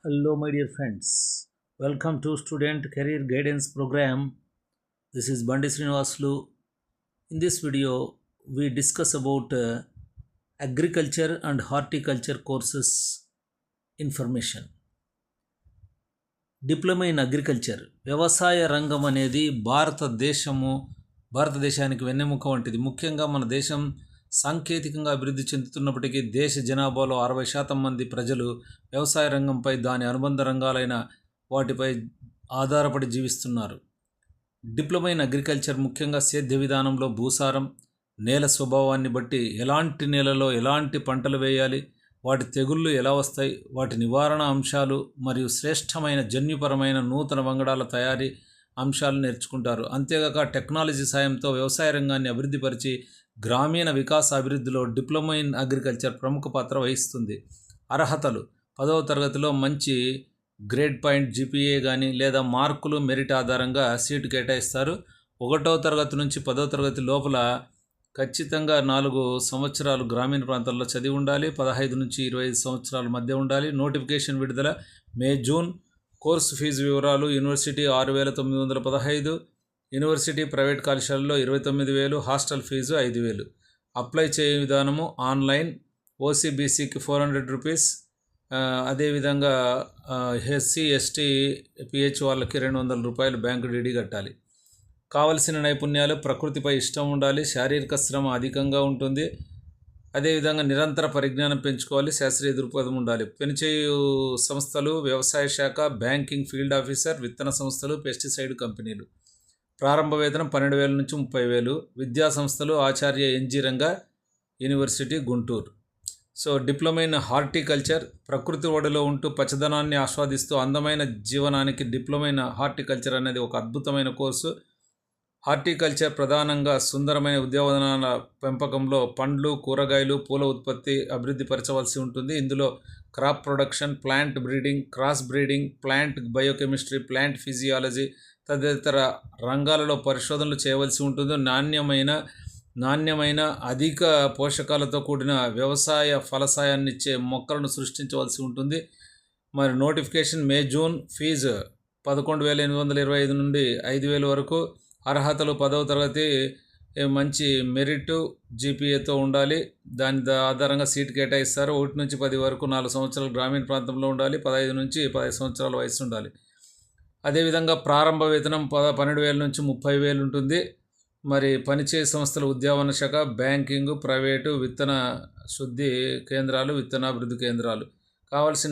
Hello, my dear friends. Welcome to Student Career Guidance Program. This is Bandi Srinivaslu. In this video, we discuss about agriculture and horticulture courses information. Diploma in agriculture వ్యవసాయ రంగం అనేది భారతదేశానికి వెన్నెముక వంటిది. ముఖ్యంగా మన దేశం సాంకేతికంగా అభివృద్ధి చెందుతున్నప్పటికీ దేశ జనాభాలో 60% మంది ప్రజలు వ్యవసాయ రంగంపై దాని అనుబంధ రంగాలైన వాటిపై ఆధారపడి జీవిస్తున్నారు. డిప్లొమా ఇన్ అగ్రికల్చర్ ముఖ్యంగా సేద్య విధానంలో భూసారం, నేల స్వభావాన్ని బట్టి ఎలాంటి నేలలో ఎలాంటి పంటలు వేయాలి, వాటి తెగుళ్ళు ఎలా వస్తాయి, వాటి నివారణ అంశాలు మరియు శ్రేష్టమైన జన్యుపరమైన నూతన వంగడాల తయారీ అంశాలు నేర్చుకుంటారు. అంతేగాక టెక్నాలజీ సాయంతో వ్యవసాయ రంగాన్ని అభివృద్ధిపరిచి గ్రామీణ వికాస అభివృద్ధిలో డిప్లొమా ఇన్ అగ్రికల్చర్ ప్రముఖ పాత్ర వహిస్తుంది. అర్హతలు: 10వ తరగతిలో మంచి గ్రేడ్ పాయింట్ జీపీఏ కానీ లేదా మార్కులు మెరిట్ ఆధారంగా సీటు కేటాయిస్తారు. 1వ తరగతి నుంచి 10వ తరగతి లోపల ఖచ్చితంగా 4 సంవత్సరాలు గ్రామీణ ప్రాంతాల్లో చదివి ఉండాలి. 15 నుంచి 25 సంవత్సరాల మధ్య ఉండాలి. నోటిఫికేషన్ విడుదల మే-జూన్. కోర్సు ఫీజు వివరాలు: యూనివర్సిటీ 6,915, యూనివర్సిటీ ప్రైవేట్ కళాశాలలో 29,000, హాస్టల్ ఫీజు 5,000. అప్లై చేయ విధానము ఆన్లైన్. ఓసీబీసీకి 400 రూపీస్, అదేవిధంగా ఎస్సీ ఎస్టీ పిహెచ్ వాళ్ళకి 200 రూపాయలు బ్యాంకు డీడీ కట్టాలి. కావలసిన నైపుణ్యాలు: ప్రకృతిపై ఇష్టం ఉండాలి, శారీరక శ్రమ అధికంగా ఉంటుంది, అదేవిధంగా నిరంతర పరిజ్ఞానం పెంచుకోవాలి, శాస్త్రీయ దృక్పథం ఉండాలి. పనిచేయు సంస్థలు: వ్యవసాయ శాఖ, బ్యాంకింగ్, ఫీల్డ్ ఆఫీసర్, విత్తన సంస్థలు, పెస్టిసైడ్ కంపెనీలు. ప్రారంభ వేతనం 12,000 నుంచి 30,000. విద్యా సంస్థలు: Acharya NG Ranga university, Guntur. So diploma in horticulture ప్రకృతి ఒడిలో ఉంటూ పచ్చదనాన్ని ఆస్వాదిస్తూ అందమైన జీవనానికి డిప్లొమా ఇన్ హార్టికల్చర్ అనేది ఒక అద్భుతమైన కోర్సు. హార్టికల్చర్ ప్రధానంగా సుందరమైన ఉద్యానవనాల పెంపకంలో పండ్లు, కూరగాయలు, పూల ఉత్పత్తి అభివృద్ధి పరచవలసి ఉంటుంది. ఇందులో crop production, plant breeding, cross breeding, plant biochemistry, plant physiology తదితర రంగాలలో పరిశోధనలు చేయవలసి ఉంటుంది. నాణ్యమైన అధిక పోషకాలతో కూడిన వ్యవసాయ ఫలసాయాన్నిచ్చే మొక్కలను సృష్టించవలసి ఉంటుంది. మరి నోటిఫికేషన్ మే-జూన్. ఫీజు 11,825 నుండి 5,000 వరకు. అర్హతలు: 10వ తరగతి మంచి మెరిట్ జీపీఏతో ఉండాలి, దాని ఆధారంగా సీటు కేటాయిస్తారు. 1 నుంచి 10 వరకు 4 సంవత్సరాలు గ్రామీణ ప్రాంతంలో ఉండాలి, 15 నుంచి 15 సంవత్సరాల వయసు ఉండాలి. అదేవిధంగా ప్రారంభ వేతనం 12,000 నుంచి 30,000 ఉంటుంది. మరి పనిచేసే సంస్థలు: ఉద్యానవన శాఖ, బ్యాంకింగ్, ప్రైవేటు, విత్తన శుద్ధి కేంద్రాలు, విత్తనాభివృద్ధి కేంద్రాలు. కావాల్సిన